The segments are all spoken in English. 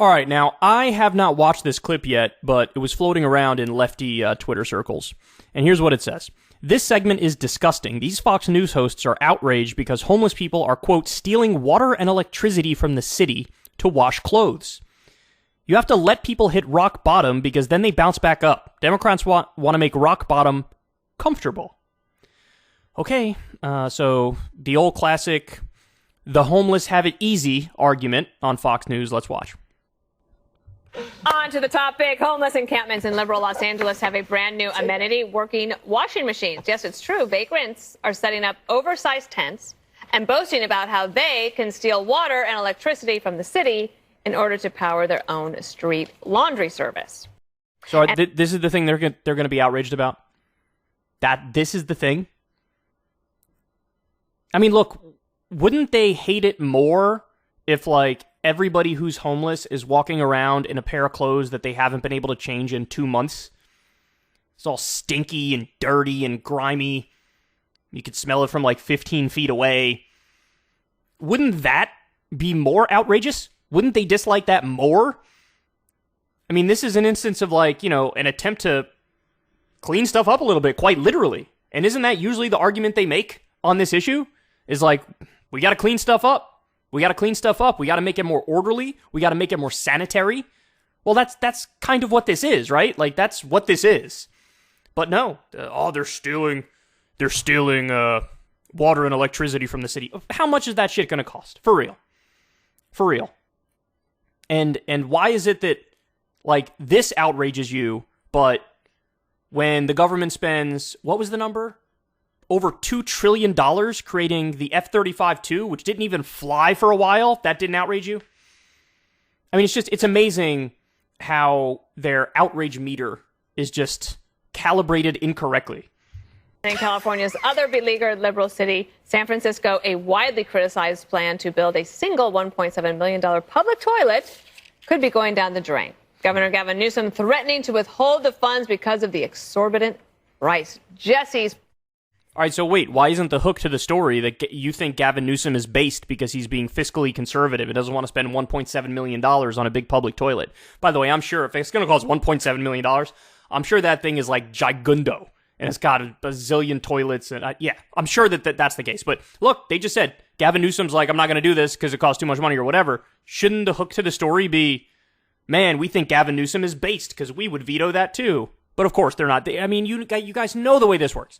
All right, now, I have not watched this clip yet, but it was floating around in lefty Twitter circles. And here's what it says. This segment is disgusting. These Fox News hosts are outraged because homeless people are, quote, stealing water and electricity from the city to wash clothes. You have to let people hit rock bottom because then they bounce back up. Democrats want to make rock bottom comfortable. Okay, so the old classic, the homeless have it easy argument on Fox News. Let's watch. On to the topic. Homeless encampments in liberal Los Angeles have a brand new amenity, working washing machines. Yes, it's true. Vagrants are setting up oversized tents and boasting about how they can steal water and electricity from the city in order to power their own street laundry service. So this is the thing they're going to be outraged about? That this is the thing? I mean, look, wouldn't they hate it more if, like, everybody who's homeless is walking around in a pair of clothes that they haven't been able to change in 2 months? It's all stinky and dirty and grimy. You could smell it from like 15 feet away. Wouldn't that be more outrageous? Wouldn't they dislike that more? I mean, this is an instance of, like, you know, an attempt to clean stuff up a little bit, quite literally. And isn't that usually the argument they make on this issue? Is like, we got to clean stuff up. We got to clean stuff up. We got to make it more orderly. We got to make it more sanitary. Well, that's kind of what this is, right? Like, that's what this is. But no, they're stealing water and electricity from the city. How much is that shit going to cost? For real. For real. And why is it that, like, this outrages you, but when the government spends, what was the number? Over $2 trillion creating the F-35-2, which didn't even fly for a while, that didn't outrage you? I mean, it's amazing how their outrage meter is just calibrated incorrectly. In California's other beleaguered liberal city, San Francisco, a widely criticized plan to build a single $1.7 million public toilet could be going down the drain. Governor Gavin Newsom threatening to withhold the funds because of the exorbitant price. Jesse's. All right, so wait, why isn't the hook to the story that you think Gavin Newsom is based because he's being fiscally conservative and doesn't want to spend $1.7 million on a big public toilet? By the way, I'm sure if it's going to cost $1.7 million, I'm sure that thing is like gigundo, and it's got a bazillion toilets, and yeah, I'm sure that's the case. But look, they just said, Gavin Newsom's like, I'm not going to do this because it costs too much money or whatever. Shouldn't the hook to the story be, man, we think Gavin Newsom is based because we would veto that too? But of course they're not. I mean, you guys know the way this works.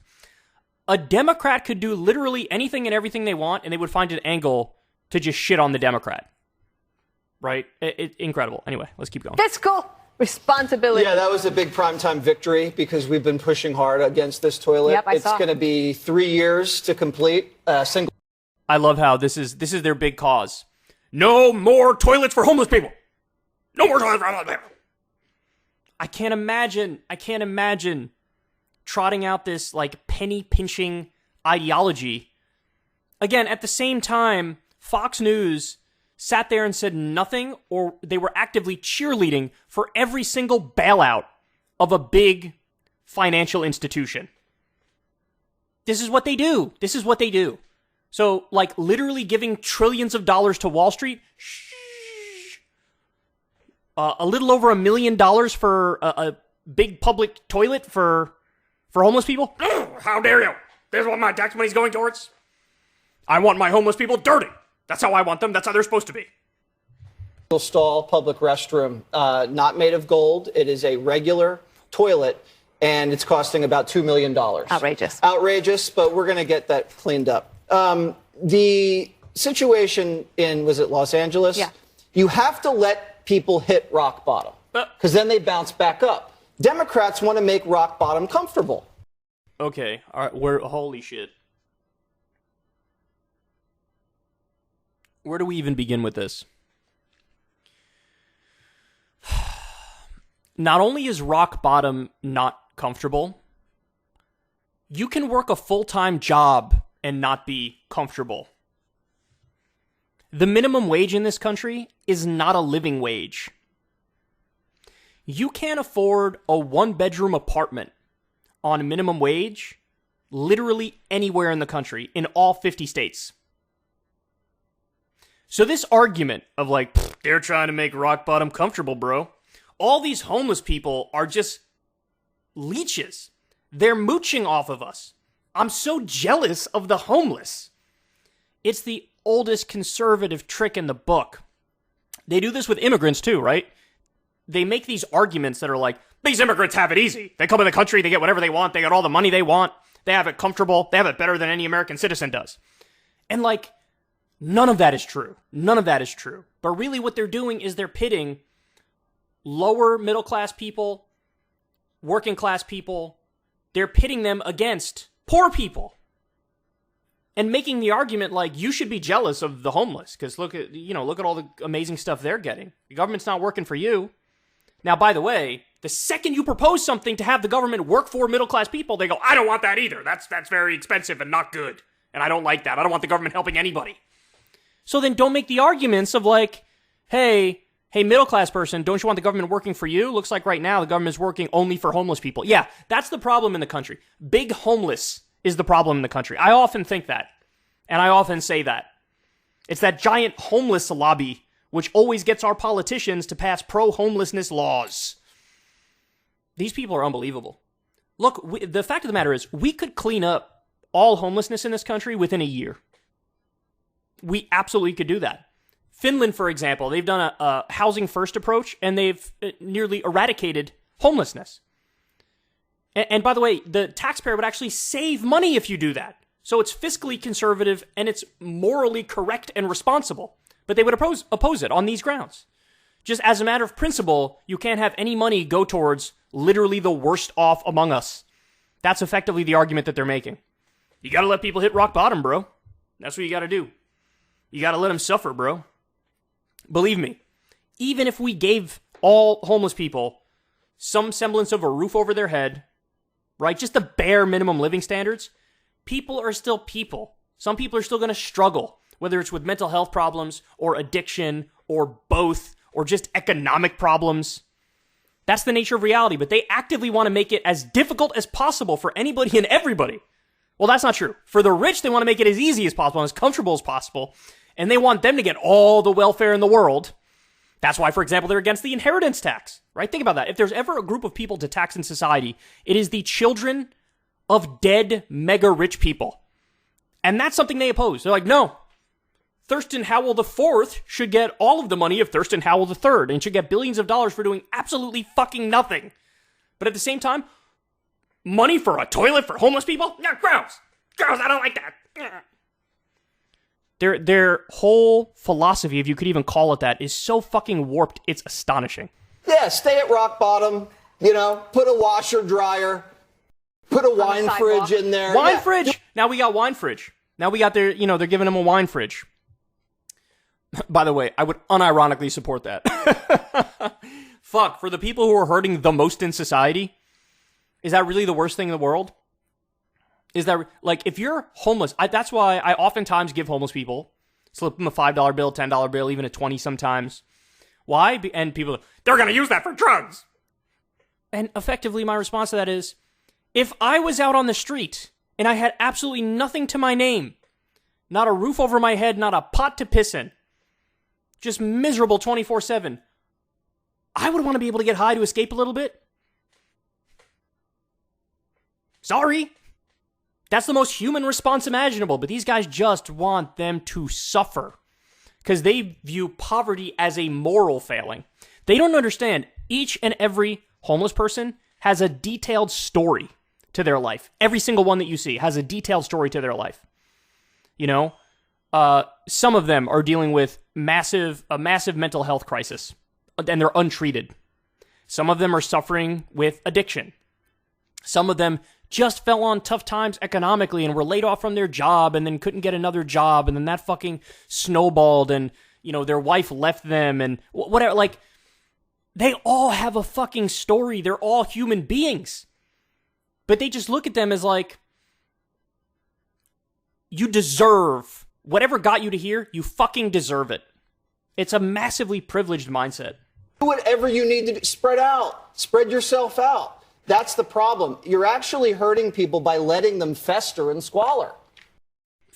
A Democrat could do literally anything and everything they want, and they would find an angle to just shit on the Democrat. Right? Incredible. Anyway, let's keep going. Fiscal responsibility. Yeah, that was a big primetime victory because we've been pushing hard against this toilet. Yep, it's going to be 3 years to complete. Single. I love how this is their big cause. No more toilets for homeless people. No more toilets for homeless people. I can't imagine trotting out this, like, penny-pinching ideology. Again, at the same time, Fox News sat there and said nothing, or they were actively cheerleading for every single bailout of a big financial institution. This is what they do. So, like, literally giving trillions of dollars to Wall Street, a little over $1 million for a big public toilet for homeless people? How dare you? This is what my tax money's going towards. I want my homeless people dirty. That's how I want them. That's how they're supposed to be. Stall public restroom, not made of gold. It is a regular toilet, and it's costing about $2 million. Outrageous, but we're going to get that cleaned up. The situation in, was it Los Angeles? Yeah. You have to let people hit rock bottom because then they bounce back up. Democrats want to make rock bottom comfortable. Okay, all right, holy shit. Where do we even begin with this? Not only is rock bottom not comfortable, you can work a full-time job and not be comfortable. The minimum wage in this country is not a living wage. You can't afford a one-bedroom apartment on minimum wage literally anywhere in the country, in all 50 states. So this argument of, like, They're trying to make rock bottom comfortable, bro. All these homeless people are just leeches. They're mooching off of us. I'm so jealous of the homeless. It's the oldest conservative trick in the book. They do this with immigrants too, right? They make these arguments that are like, these immigrants have it easy. They come in the country, they get whatever they want, they get all the money they want, they have it comfortable, they have it better than any American citizen does. And like, none of that is true. None of that is true. But really what they're doing is they're pitting lower middle class people, working class people, they're pitting them against poor people. And making the argument like you should be jealous of the homeless because look at all the amazing stuff they're getting. The government's not working for you. Now, by the way, the second you propose something to have the government work for middle class people, they go, I don't want that either. That's very expensive and not good. And I don't like that. I don't want the government helping anybody. So then don't make the arguments of like, hey, middle class person, don't you want the government working for you? Looks like right now the government is working only for homeless people. Yeah, that's the problem in the country. Big homeless is the problem in the country. I often think that. And I often say that. It's that giant homeless lobby which always gets our politicians to pass pro-homelessness laws. These people are unbelievable. Look, the fact of the matter is, we could clean up all homelessness in this country within a year. We absolutely could do that. Finland, for example, they've done a housing first approach, and they've nearly eradicated homelessness. And by the way, the taxpayer would actually save money if you do that. So it's fiscally conservative, and it's morally correct and responsible. But they would oppose it on these grounds. Just as a matter of principle, you can't have any money go towards literally the worst off among us. That's effectively the argument that they're making. You gotta let people hit rock bottom, bro. That's what you gotta do. You gotta let them suffer, bro. Believe me, even if we gave all homeless people some semblance of a roof over their head, right? Just the bare minimum living standards, people are still people. Some people are still gonna struggle, whether it's with mental health problems or addiction or both or just economic problems. That's the nature of reality, but they actively want to make it as difficult as possible for anybody and everybody. Well, that's not true. For the rich, they want to make it as easy as possible and as comfortable as possible, and they want them to get all the welfare in the world. That's why, for example, they're against the inheritance tax, right? Think about that. If there's ever a group of people to tax in society, it is the children of dead mega rich people. And that's something they oppose. They're like, no, Thurston Howell IV should get all of the money of Thurston Howell III and should get billions of dollars for doing absolutely fucking nothing. But at the same time, money for a toilet for homeless people? No, gross. Gross, I don't like that. Their whole philosophy, if you could even call it that, is so fucking warped, it's astonishing. Yeah, stay at rock bottom, put a washer dryer, put a wine fridge in there. Wine fridge? Now we got wine fridge. Now we got they're giving them a wine fridge. By the way, I would unironically support that. Fuck, for the people who are hurting the most in society, is that really the worst thing in the world? Is that, like, if you're homeless, that's why I oftentimes give homeless people, slip them a $5 bill, $10 bill, even a 20 sometimes. Why? And people, they're going to use that for drugs. And effectively, my response to that is, if I was out on the street and I had absolutely nothing to my name, not a roof over my head, not a pot to piss in, just miserable 24/7, I would want to be able to get high to escape a little bit. Sorry. That's the most human response imaginable, but these guys just want them to suffer because they view poverty as a moral failing. They don't understand each and every homeless person has a detailed story to their life. Every single one that you see has a detailed story to their life. Some of them are dealing with a massive mental health crisis, and they're untreated. Some of them are suffering with addiction. Some of them just fell on tough times economically and were laid off from their job and then couldn't get another job, and then that fucking snowballed, and their wife left them and whatever. Like, they all have a fucking story. They're all human beings. But they just look at them as like, you deserve whatever got you to here, you fucking deserve it. It's a massively privileged mindset. Do whatever you need to do. Spread out. Spread yourself out. That's the problem. You're actually hurting people by letting them fester in squalor.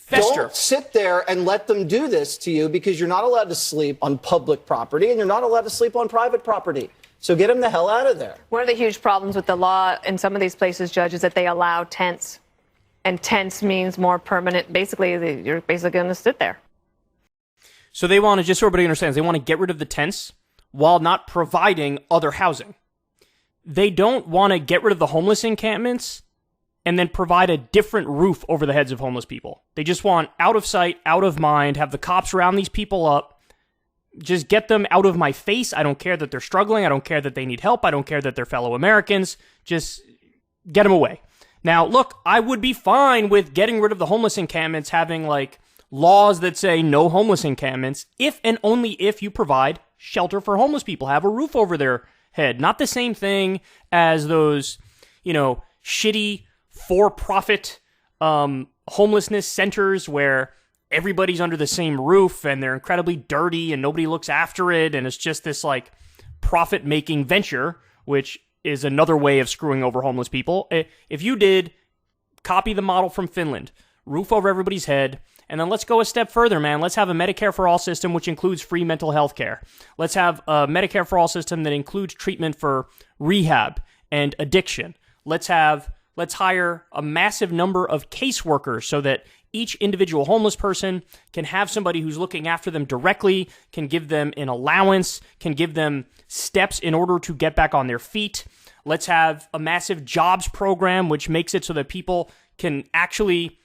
fester. Don't sit there and let them do this to you, because you're not allowed to sleep on public property and you're not allowed to sleep on private property. So get them the hell out of there. One of the huge problems with the law in some of these places, Judge, is that they allow tents. And tents means more permanent. Basically, you're basically going to sit there. So they want to, just so everybody understands, they want to get rid of the tents while not providing other housing. They don't want to get rid of the homeless encampments and then provide a different roof over the heads of homeless people. They just want out of sight, out of mind, have the cops round these people up, just get them out of my face. I don't care that they're struggling. I don't care that they need help. I don't care that they're fellow Americans. Just get them away. Now, look, I would be fine with getting rid of the homeless encampments, having like laws that say no homeless encampments, if and only if you provide shelter for homeless people, have a roof over their head. Not the same thing as those, shitty for-profit homelessness centers where everybody's under the same roof and they're incredibly dirty and nobody looks after it, and it's just this like profit-making venture, which is another way of screwing over homeless people. If you did copy the model from Finland, roof over everybody's head, and then let's go a step further, man. Let's have a Medicare for All system, which includes free mental health care. Let's have a Medicare for All system that includes treatment for rehab and addiction. Let's hire a massive number of caseworkers so that each individual homeless person can have somebody who's looking after them directly, can give them an allowance, can give them steps in order to get back on their feet. Let's have a massive jobs program, which makes it so that people can actually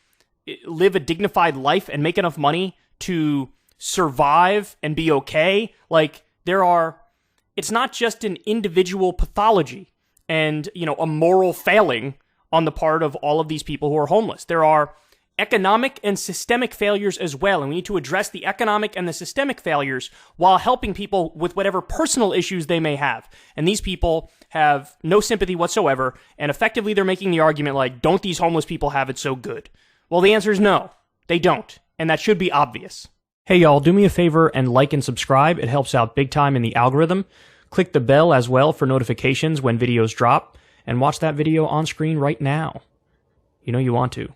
live a dignified life and make enough money to survive and be okay. Like, it's not just an individual pathology and, a moral failing on the part of all of these people who are homeless. There are economic and systemic failures as well, and we need to address the economic and the systemic failures while helping people with whatever personal issues they may have. And these people have no sympathy whatsoever, and effectively they're making the argument like, don't these homeless people have it so good? Well, the answer is no, they don't, and that should be obvious. Hey y'all, do me a favor and like and subscribe. It helps out big time in the algorithm. Click the bell as well for notifications when videos drop, and watch that video on screen right now. You know you want to.